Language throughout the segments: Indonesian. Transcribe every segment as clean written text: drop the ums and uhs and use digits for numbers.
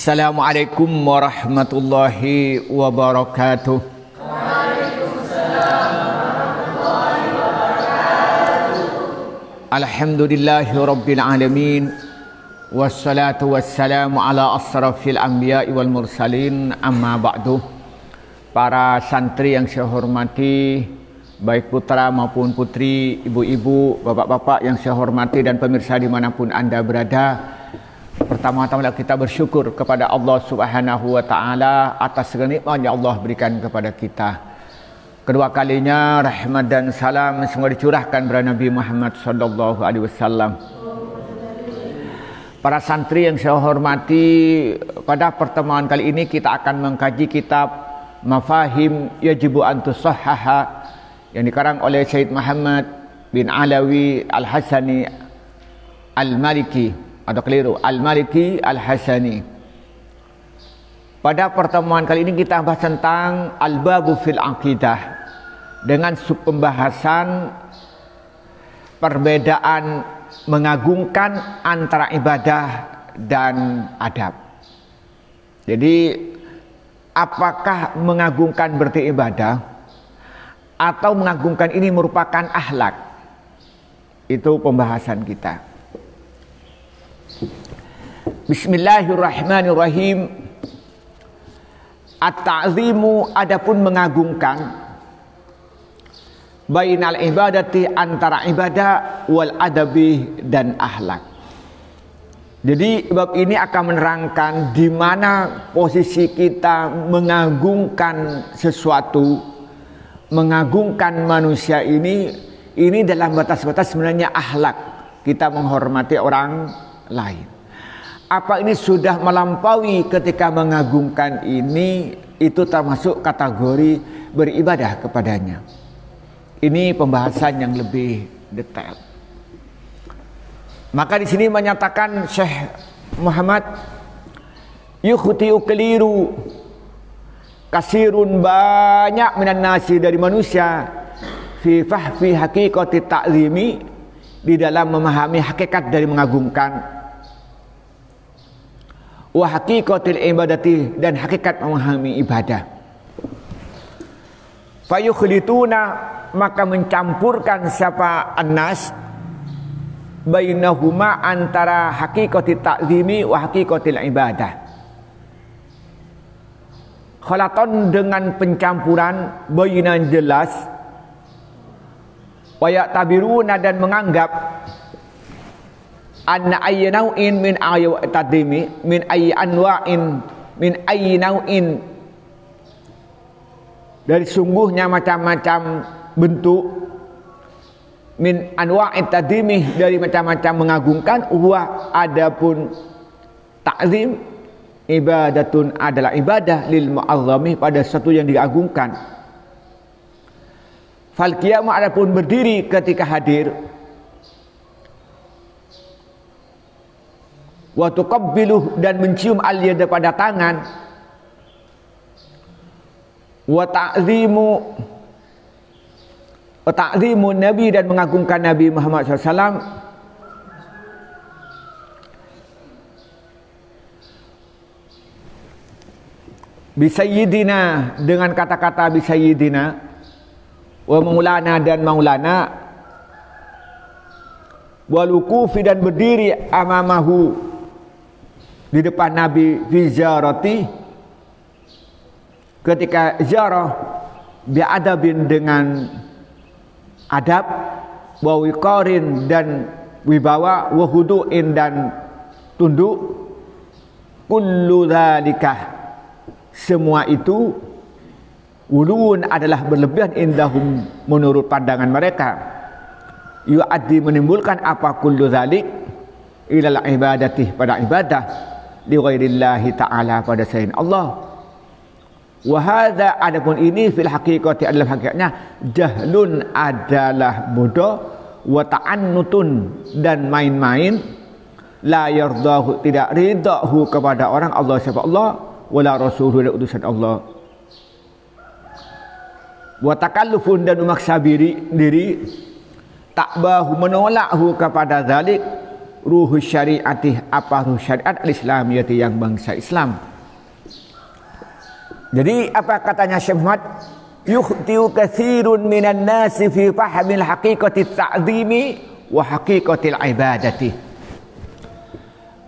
Assalamualaikum warahmatullahi wabarakatuh. Waalaikumsalam warahmatullahi wabarakatuh. Alhamdulillahi rabbil alamin. Wassalatu wassalamu ala asrafil anbiya'i wal mursalin, amma ba'du. Para santri yang saya hormati, baik putra maupun putri, ibu-ibu, bapak-bapak yang saya hormati, dan pemirsa dimanapun Anda berada. Pertama-tama kita bersyukur kepada Allah Subhanahu wa Ta'ala atas segala nikmat yang Allah berikan kepada kita. Kedua kalinya rahmat dan salam semoga dicurahkan kepada Nabi Muhammad sallallahu alaihi wasallam. Para santri yang saya hormati, pada pertemuan kali ini kita akan mengkaji kitab Mafahim Yajibu an Tusahhaha yang dikarang oleh Syed Muhammad bin Alawi Al-Hasani Al-Maliki, atau keliru, Al-Maliki Al-Hasani. Pada pertemuan kali ini kita bahas tentang Al-Babu fil Aqidah dengan sub pembahasan perbedaan mengagungkan antara ibadah dan adab. Jadi apakah mengagungkan berarti ibadah atau mengagungkan ini merupakan akhlak? Itu pembahasan kita. Bismillahirrahmanirrahim. At-ta'zimu, adapun mengagungkan, bainal ibadati, antara ibadah, wal adabi, dan akhlak. Jadi bab ini akan menerangkan di mana posisi kita mengagungkan sesuatu, mengagungkan manusia ini dalam batas-batas sebenarnya akhlak. Kita menghormati orang lain. Apa ini sudah melampaui ketika mengagungkan ini, itu termasuk kategori beribadah kepadanya. Ini pembahasan yang lebih detail. Maka di sini menyatakan Syekh Muhammad, yukhti'u keliru kasirun, banyak minan nasi, dari manusia, fi fahfi haqiqati ta'zimi, di dalam memahami hakikat dari mengagungkan, wa haqiqatil ibadati, dan hakikat memahami ibadah. Fayukhlituna, maka mencampurkan siapa annas, bainahuma, antara haqiqati ta'zimi wa haqiqatil ibadah. Khalaton, dengan pencampuran, bainan, jelas, wa ya'tabiruna, dan menganggap, anna ayyi naw'in min ayyi tadimi, min ayyi anwa'in, min ayyi naw'in, dari sungguhnya macam-macam bentuk, min anwa'it tadimi, dari macam-macam mengagungkan, wa adapun ta'zim, ibadatun, adalah ibadah, lil mu'azzami, pada sesuatu yang diagungkan. Fal qiyamu, adapun berdiri ketika hadir, wa tuqabbiluh, dan mencium al-yada, pada tangan, wa ta'zimu Nabi, dan mengagungkan Nabi Muhammad SAW, bisayyidina, dengan kata-kata bisayyidina, wa maulana, dan maulana, walukufi, dan berdiri amamahu, di depan Nabi, fi ziyarati, ketika ziarah, bi'adabin, dengan adab, wa wiqarin, dan wibawa, wa hudu'in, dan tunduk, kullu dzalikah, semua itu, ulun, adalah berlebihan, indahum, menurut pandangan mereka, yu'addi, menimbulkan apa kullu dzalik, ilal ibadati, pada ibadah, li ghairillahi ta'ala, pada selain Allah. Wa hadza, adapun ini, fil haqiqati, adalah hakikatnya, jahlun, adalah bodoh, wa ta'annutun, dan main-main, la yardahu, tidak ridahu kepada orang, Allah siapa Allah, wala rasuluhu, dan utusan Allah. Wa takallufun, dan memaksa diri, takbahu, menolakhu kepada zalik, ruh syariatih, apa ruh syariat al-islamiyati yang bangsa Islam. Jadi apa katanya Syekh Muhammad? Yukhtiu katsirun minan nasi fi fahmil haqiqati ta'zimi wa haqiqatil ibadati.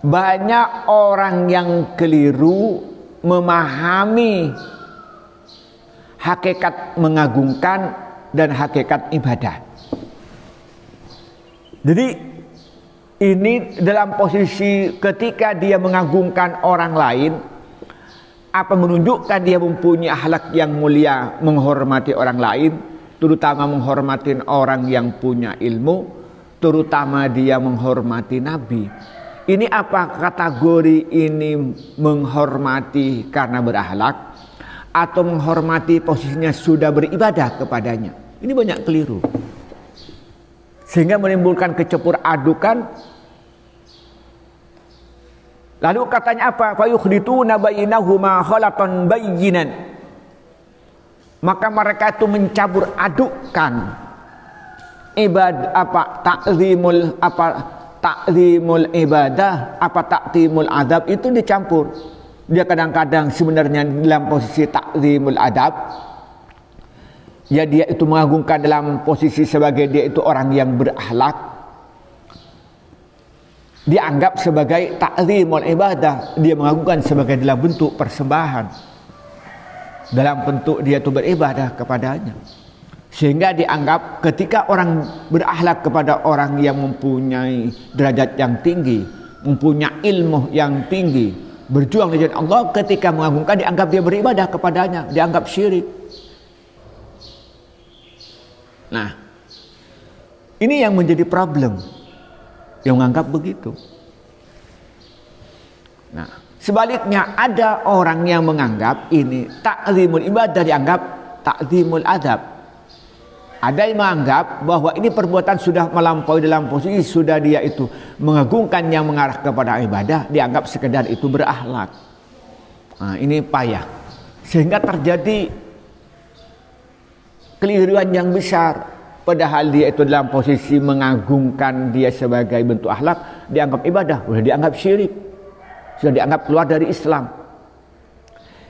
Banyak orang yang keliru memahami hakikat mengagungkan dan hakikat ibadah. Jadi ini dalam posisi ketika dia mengagungkan orang lain, apa menunjukkan dia mempunyai akhlak yang mulia, menghormati orang lain, terutama menghormati orang yang punya ilmu, terutama dia menghormati Nabi. Ini apa kategori ini menghormati karena berakhlak atau menghormati posisinya sudah beribadah kepadanya? Ini banyak keliru. Sehingga menimbulkan kecampur adukan. Lalu katanya apa? Fa yukhlituna bainahuma khalatan bayyinan. Maka mereka itu mencampur adukkan ta'zimul ibadah, ta'zimul adab itu dicampur. Dia kadang-kadang sebenarnya dalam posisi ta'zimul adab, ya dia itu mengagungkan dalam posisi sebagai dia itu orang yang berakhlak, dianggap sebagai ta'zimul ibadah, dia mengagungkan sebagai dalam bentuk persembahan, dalam bentuk dia itu beribadah kepadanya. Sehingga dianggap ketika orang berakhlak kepada orang yang mempunyai derajat yang tinggi, mempunyai ilmu yang tinggi, berjuang di jalan Allah, ketika mengagungkan dianggap dia beribadah kepadanya, dianggap syirik. Nah, ini yang menjadi problem, yang menganggap begitu. Nah, sebaliknya ada orang yang menganggap ini ta'zimul ibadah dianggap ta'zimul adab. Ada yang menganggap bahwa ini perbuatan sudah melampaui dalam posisi sudah dia itu mengagungkan yang mengarah kepada ibadah, dianggap sekedar itu berakhlak. Nah, ini payah. Sehingga terjadi keliruan yang besar. Padahal dia itu dalam posisi mengagungkan dia sebagai bentuk akhlak, dianggap ibadah, sudah dianggap syirik, sudah dianggap keluar dari Islam.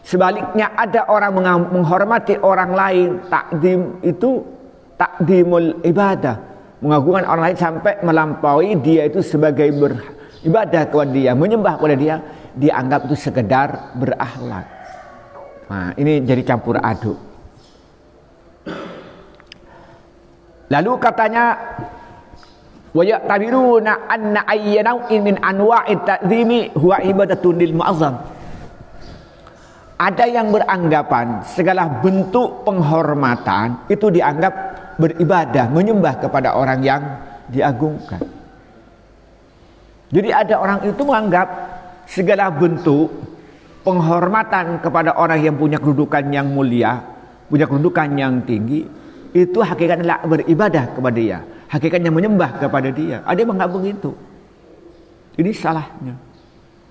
Sebaliknya ada orang menghormati orang lain, takdim itu takdimul ibadah, mengagungkan orang lain sampai melampaui dia itu sebagai beribadah kepada dia, menyembah kepada dia, dianggap itu sekedar berakhlak. Nah, ini jadi campur aduk. Lalu katanya wa ya'tabiruna anna ayyana'in min anwa'it ta'zimi huwa ibadatun lil mu'azzam. Ada yang beranggapan segala bentuk penghormatan itu dianggap beribadah, menyembah kepada orang yang diagungkan. Jadi ada orang itu menganggap segala bentuk penghormatan kepada orang yang punya kedudukan yang mulia, punya kedudukan yang tinggi, itu hakikatnya beribadah kepada dia, hakikatnya menyembah kepada dia. Ada yang menganggap begitu. Ini salahnya.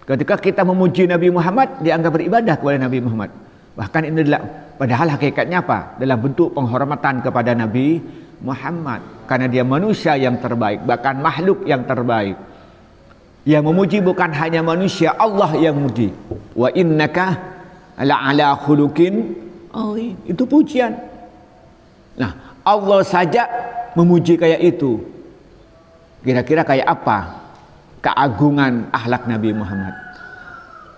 Ketika kita memuji Nabi Muhammad, dianggap beribadah kepada Nabi Muhammad. Bahkan ini adalah, padahal hakikatnya apa? Dalam bentuk penghormatan kepada Nabi Muhammad. Karena dia manusia yang terbaik, bahkan makhluk yang terbaik. Yang memuji bukan hanya manusia, Allah yang memuji. Wa innaka la'ala khuluqin azim. Itu pujian. Nah, Allah saja memuji kayak itu. Kira-kira kayak apa keagungan akhlak Nabi Muhammad?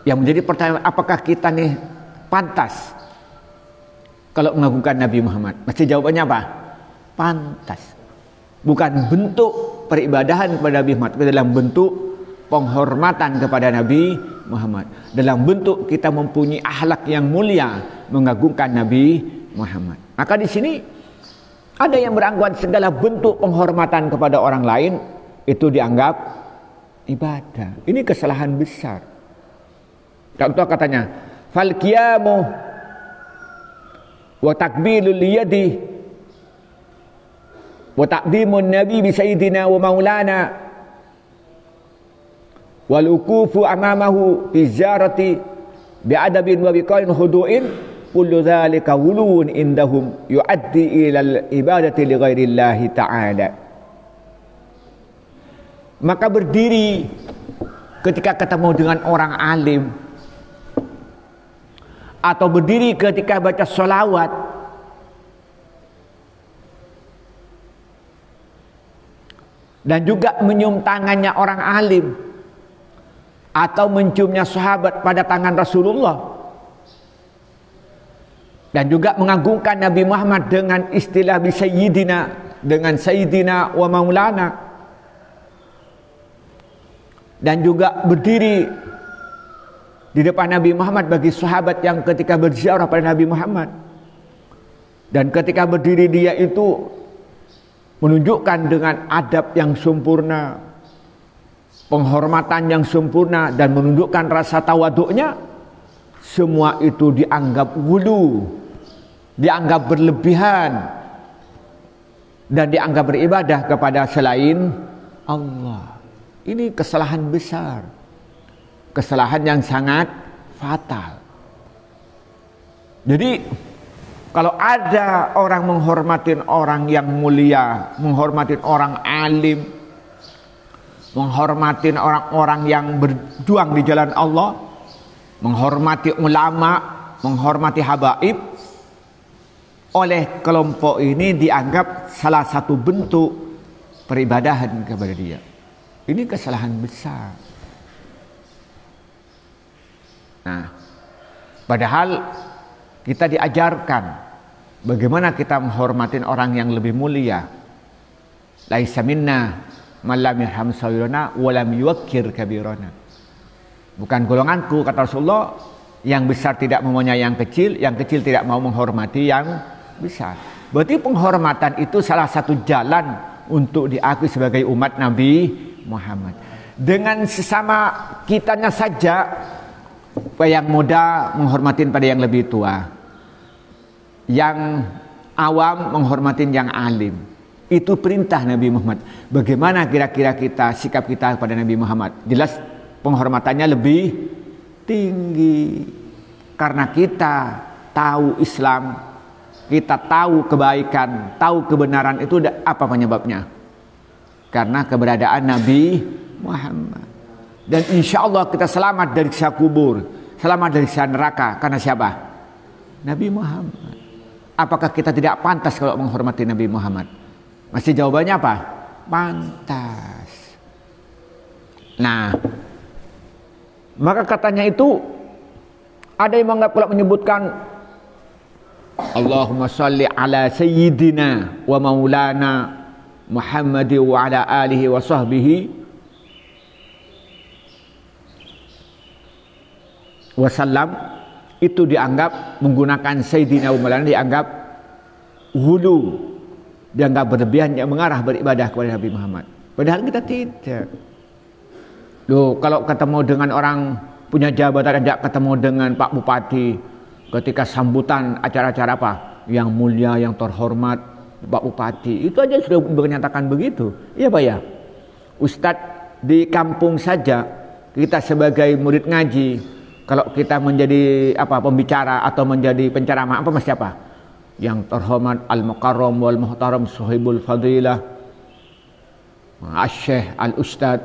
Yang menjadi pertanyaan, apakah kita nih pantas kalau mengagungkan Nabi Muhammad? Pasti jawabannya apa? Pantas. Bukan bentuk peribadahan kepada Nabi Muhammad, tapi dalam bentuk penghormatan kepada Nabi Muhammad. Dalam bentuk kita mempunyai akhlak yang mulia mengagungkan Nabi Muhammad. Maka di sini ada yang beranggapan segala bentuk penghormatan kepada orang lain itu dianggap ibadah. Ini kesalahan besar. Contoh katanya, fal qiyamu wa takbilul yadi wa taqdimun nabi bi sayyidina wa maulana wal wuqufu amamahu fi ziyarati bi adabin wa biqain khudu'in kullu dzalika wulun indahum yuaddi ila al ibadati li ghairillahi ta'ala. Maka berdiri ketika ketemu dengan orang alim, atau berdiri ketika baca sholawat, dan juga menyium tangannya orang alim, atau menciumnya sahabat pada tangan Rasulullah, dan juga mengagungkan Nabi Muhammad dengan istilah bisayyidina, dengan sayyidina wa maulana, dan juga berdiri di depan Nabi Muhammad bagi sahabat yang ketika berziarah pada Nabi Muhammad, dan ketika berdiri dia itu menunjukkan dengan adab yang sempurna, penghormatan yang sempurna, dan menunjukkan rasa tawaduknya. Semua itu dianggap wulu, dianggap berlebihan, dan dianggap beribadah kepada selain Allah. Ini kesalahan besar, kesalahan yang sangat fatal. Jadi kalau ada orang menghormatin orang yang mulia, menghormatin orang alim, menghormatin orang-orang yang berjuang di jalan Allah, menghormati ulama, menghormati habaib, oleh kelompok ini dianggap salah satu bentuk peribadahan kepada dia. Ini kesalahan besar. Nah, padahal kita diajarkan bagaimana kita menghormatin orang yang lebih mulia. Laisa minna man lam yarham saghirana wa lam yuwaqqir kabirana. Bukan golonganku, kata Rasulullah, yang besar tidak mempunyai yang kecil tidak mau menghormati yang besar. Berarti penghormatan itu salah satu jalan untuk diakui sebagai umat Nabi Muhammad. Dengan sesama kitanya saja, yang muda menghormatin pada yang lebih tua, yang awam menghormatin yang alim. Itu perintah Nabi Muhammad. Bagaimana kira-kira kita, sikap kita kepada Nabi Muhammad? Jelas penghormatannya lebih tinggi, karena kita tahu Islam, kita tahu kebaikan, tahu kebenaran. Itu apa penyebabnya? Karena keberadaan Nabi Muhammad. Dan insya Allah kita selamat dari siksa kubur, selamat dari siksa neraka. Karena siapa? Nabi Muhammad. Apakah kita tidak pantas kalau menghormati Nabi Muhammad? Masih jawabannya apa? Pantas. Nah, maka katanya itu ada yang menganggap pula menyebutkan Allahumma salli ala sayyidina wa maulana Muhammad wa ala alihi wa sahbihi wasallam. Itu dianggap menggunakan sayyidina wa maulana, dianggap hulu, dianggap berlebihan yang mengarah beribadah kepada Nabi Muhammad. Padahal kita tidak. Loh, kalau ketemu dengan orang punya jabatan, tidak ketemu dengan Pak Bupati ketika sambutan acara-acara apa yang mulia, yang terhormat, Pak Bupati, itu aja sudah menyatakan begitu. Iya Pak ya? Ustadz di kampung saja, kita sebagai murid ngaji, kalau kita menjadi pembicara atau menjadi penceramah apa mesti apa? Yang terhormat al-mukarram wal muhtaram sahibul fadilah, asy-syekh al-ustad,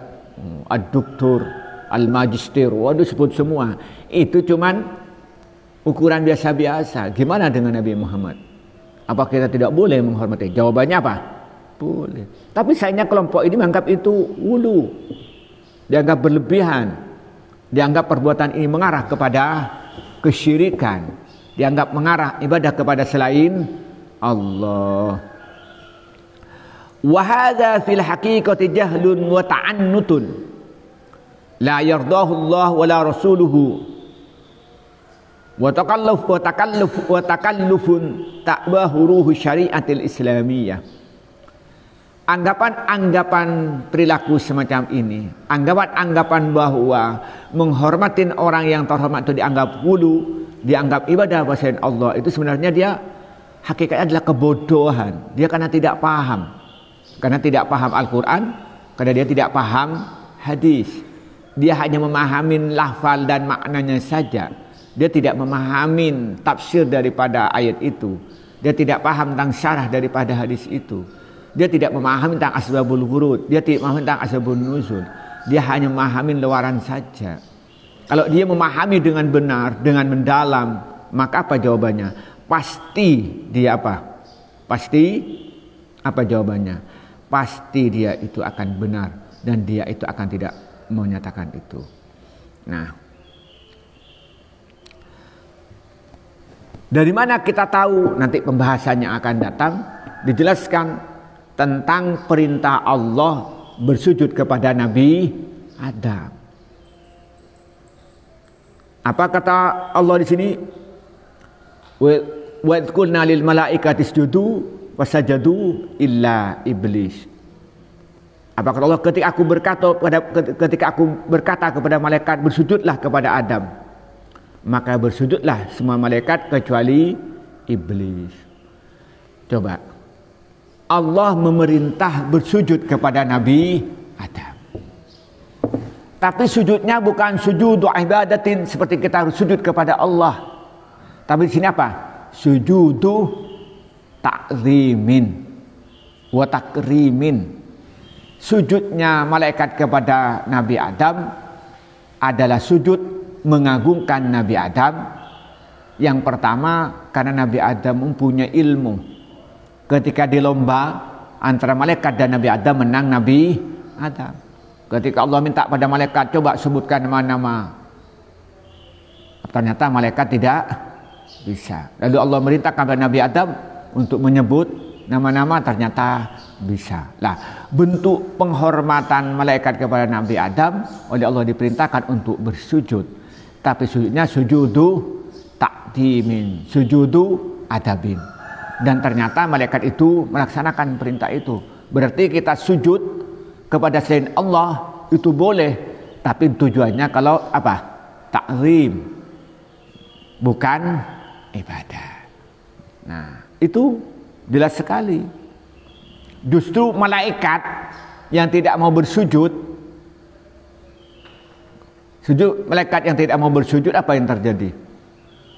ad-doktor, al-magister. Waduh, sebut semua. Itu cuman ukuran biasa-biasa. Gimana dengan Nabi Muhammad? Apa kita tidak boleh menghormati? Jawabannya apa? Boleh. Tapi sayangnya kelompok ini menganggap itu wulu, dianggap berlebihan, dianggap perbuatan ini mengarah kepada kesyirikan, dianggap mengarah ibadah kepada selain Allah. Wa hadza fil haqiqati jahlun wa ta'annutun la yardahu Allah wa la rasuluhu wa takallufun ta'bahuruhu syariatil islamiyah. Anggapan-anggapan perilaku semacam ini, anggapan-anggapan bahwa menghormatin orang yang terhormat itu dianggap wulu, dianggap ibadah selain Allah, itu sebenarnya dia hakikatnya adalah kebodohan. Dia karena tidak paham, karena tidak paham Al-Quran, karena dia tidak paham hadis. Dia hanya memahami lafal dan maknanya saja. Dia tidak memahami tafsir daripada ayat itu. Dia tidak paham tentang syarah daripada hadis itu. Dia tidak memahami tentang asbabul wurud, dia tidak memahami tentang asbabun nuzul. Dia hanya memahami luaran saja. Kalau dia memahami dengan benar, dengan mendalam, maka apa jawabannya? Pasti dia apa? Pasti apa jawabannya? Pasti dia itu akan benar dan dia itu akan tidak menyatakan itu. Nah, dari mana kita tahu? Nanti pembahasannya akan datang, dijelaskan tentang perintah Allah bersujud kepada Nabi Adam. Apa kata Allah di sini? Wa qulna lil malaikati isjudu fasajadu illa iblis. Apa kata Allah ketika aku berkata kepada malaikat bersujudlah kepada Adam, maka bersujudlah semua malaikat kecuali iblis. Coba, Allah memerintah bersujud kepada Nabi Adam. Tapi sujudnya bukan sujud ibadatin seperti kita harus sujud kepada Allah. Tapi di sini apa? Sujudu ta'zimin wa takrimin. Sujudnya malaikat kepada Nabi Adam adalah sujud mengagungkan Nabi Adam. Yang pertama, karena Nabi Adam mempunyai ilmu. Ketika di lomba antara malaikat dan Nabi Adam, menang Nabi Adam. Ketika Allah minta pada malaikat, coba sebutkan nama-nama, ternyata malaikat tidak bisa. Lalu Allah merintahkan kepada Nabi Adam untuk menyebut nama-nama, ternyata bisa. Lah, bentuk penghormatan malaikat kepada Nabi Adam oleh Allah diperintahkan untuk bersujud. Tapi sujudnya sujudu takdimin, sujudu adabin. Dan ternyata malaikat itu melaksanakan perintah itu. Berarti kita sujud kepada selain Allah itu boleh, tapi tujuannya kalau apa? Takzim, bukan ibadah. Nah, itu jelas sekali. Justru malaikat yang tidak mau bersujud, malaikat yang tidak mau bersujud, apa yang terjadi?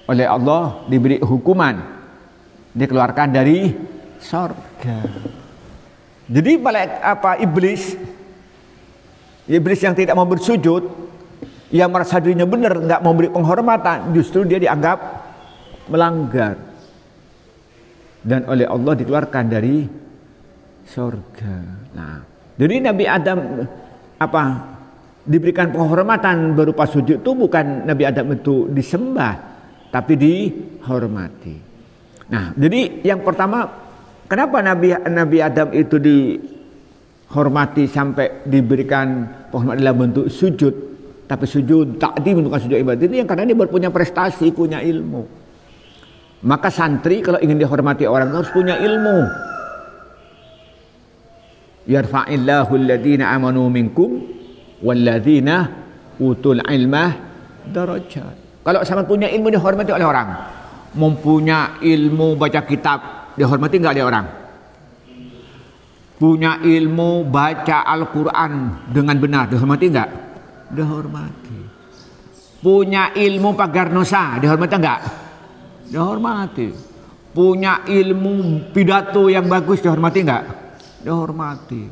Oleh Allah diberi hukuman, dikeluarkan dari surga. Jadi iblis yang tidak mau bersujud, yang merasa dirinya benar, nggak mau beri penghormatan, justru dia dianggap melanggar dan oleh Allah dikeluarkan dari surga. Nah, jadi Nabi Adam diberikan penghormatan berupa sujud itu bukan Nabi Adam itu disembah, tapi dihormati. Nah, jadi yang pertama, kenapa Nabi Adam itu dihormati sampai diberikan penghormatan dalam bentuk sujud, tapi sujud takdim bukan sujud ibadah? Itu yang karena dia punya prestasi, punya ilmu. Maka santri kalau ingin dihormati orang harus punya ilmu. Yarfa'illahu alladhina amanu minkum walladzina utul ilmah darajat. Kalau sama punya ilmu dihormati oleh orang. Mempunyai ilmu baca kitab dihormati enggak oleh orang? Punya ilmu baca Al-Quran dengan benar dihormati enggak? Dihormati. Punya ilmu pagar nusa dihormati enggak? Dihormati. Punya ilmu pidato yang bagus dihormati enggak? Dihormati.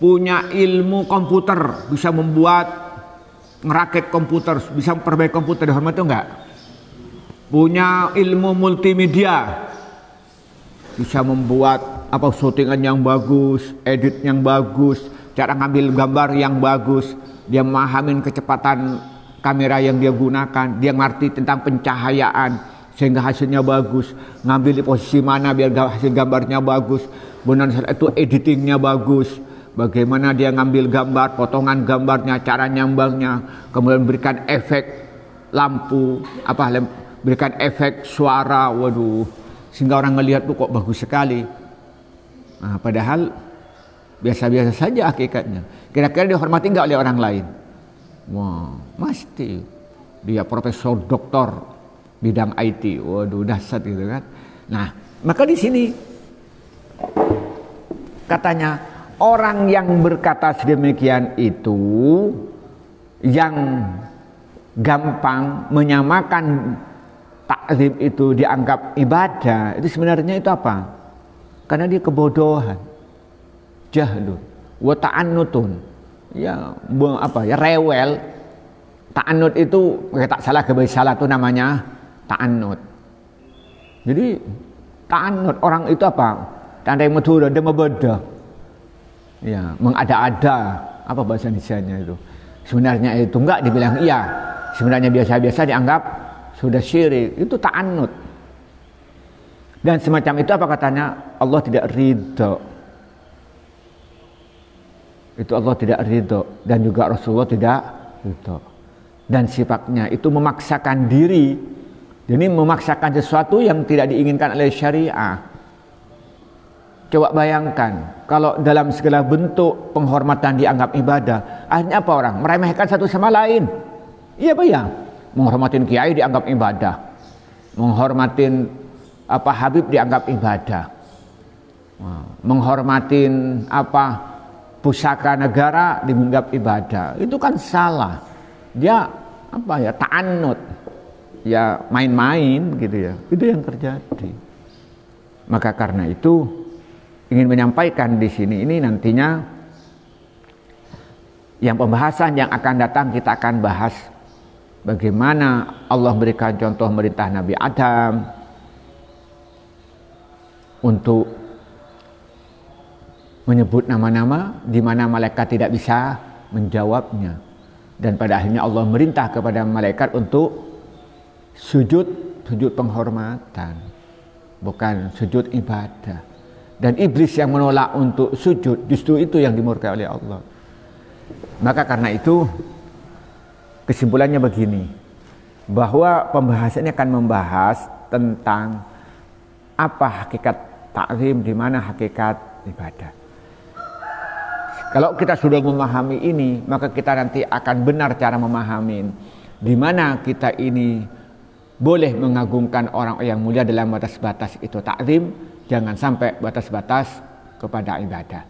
Punya ilmu komputer, bisa ngerakit komputer, bisa memperbaiki komputer, dihormati enggak? Punya ilmu multimedia, bisa membuat syutingan yang bagus, edit yang bagus, cara ngambil gambar yang bagus, dia memahami kecepatan kamera yang dia gunakan, dia ngerti tentang pencahayaan sehingga hasilnya bagus, ngambil di posisi mana biar hasil gambarnya bagus, benar itu editingnya bagus, bagaimana dia ngambil gambar, potongan gambarnya, cara nyambangnya, kemudian berikan efek lampu, berikan efek suara, waduh, sehingga orang melihat tuh kok bagus sekali. Nah, padahal biasa-biasa saja hakikatnya. Kira-kira dihormati nggak oleh orang lain? Wah, mesti. Dia profesor doktor bidang IT, waduh dahsyat gitu kan. Nah, maka di sini katanya orang yang berkata sedemikian itu yang gampang menyamakan takzim itu dianggap ibadah, itu sebenarnya itu apa? Karena dia kebodohan. jahlun wa ta'annutun. Ya, rewel. Ta'annut itu tak salah salah itu namanya ta'annut. Jadi ta'annut orang itu apa? Tandai medura dan membeda. Ya, mengada-ada. Apa bahasa Indonesianya itu? Sebenarnya itu enggak dibilang iya. Sebenarnya biasa-biasa dianggap sudah syirik. Itu ta'annut. Dan semacam itu apa katanya? Allah tidak ridho. Itu Allah tidak ridho. Dan juga Rasulullah tidak ridho. Dan sifatnya itu memaksakan diri. Jadi memaksakan sesuatu yang tidak diinginkan oleh syariah. Coba bayangkan, kalau dalam segala bentuk penghormatan dianggap ibadah, akhirnya apa orang? Meremehkan satu sama lain. Iya Pak ya? Menghormatin kiai dianggap ibadah. Menghormatin Habib dianggap ibadah. Menghormatin pusaka negara dianggap ibadah. Itu kan salah. Dia ta'annut. Ya main-main gitu ya. Itu yang terjadi. Maka karena itu ingin menyampaikan di sini ini nantinya yang pembahasan yang akan datang kita akan bahas bagaimana Allah berikan contoh merintah Nabi Adam untuk menyebut nama-nama di mana malaikat tidak bisa menjawabnya, dan pada akhirnya Allah merintah kepada malaikat untuk sujud penghormatan, bukan sujud ibadah. Dan iblis yang menolak untuk sujud, justru itu yang dimurkai oleh Allah. Maka karena itu kesimpulannya begini, bahwa pembahasannya akan membahas tentang apa hakikat ta'zim, di mana hakikat ibadah. Kalau kita sudah memahami ini, maka kita nanti akan benar cara memahami di mana kita ini boleh mengagungkan orang yang mulia dalam batas-batas itu ta'zim. Jangan sampai batas-batas kepada ibadah.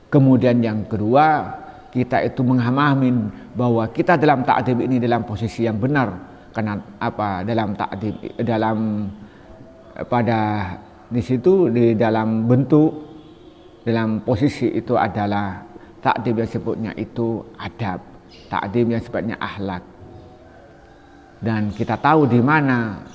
Kemudian yang kedua, kita itu memahami bahwa kita dalam ta'zim ini dalam posisi yang benar. Karena dalam ta'zim, di situ di dalam bentuk, dalam posisi itu adalah ta'zim yang sebutnya itu adab, ta'zim yang sebutnya akhlak. Dan kita tahu di mana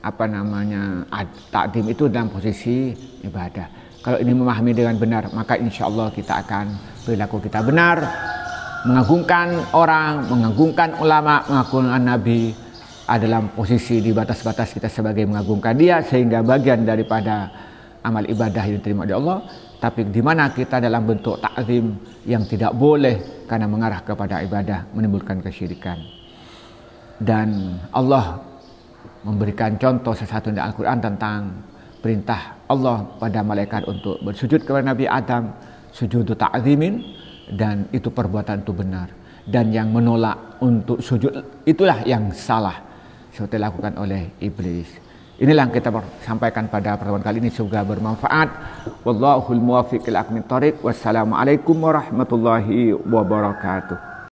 ta'zim itu dalam posisi ibadah. Kalau ini memahami dengan benar, maka insya Allah kita akan perilaku kita benar, mengagungkan orang, mengagungkan ulama, mengagungkan Nabi adalah posisi di batas-batas kita sebagai mengagungkan dia, sehingga bagian daripada amal ibadah yang diterima oleh Allah. Tapi di mana kita dalam bentuk ta'zim yang tidak boleh karena mengarah kepada ibadah, menimbulkan kesyirikan. Dan Allah memberikan contoh sesuatu di Al-Quran tentang perintah Allah pada malaikat untuk bersujud kepada Nabi Adam, sujud ta'zimin, dan itu perbuatan itu benar. Dan yang menolak untuk sujud itulah yang salah, seperti dilakukan oleh iblis. Inilah yang kita sampaikan pada pertemuan kali ini, semoga bermanfaat. Wallahul muwaffiq ila aqwamit thoriq. Wassalamualaikum warahmatullahi wabarakatuh.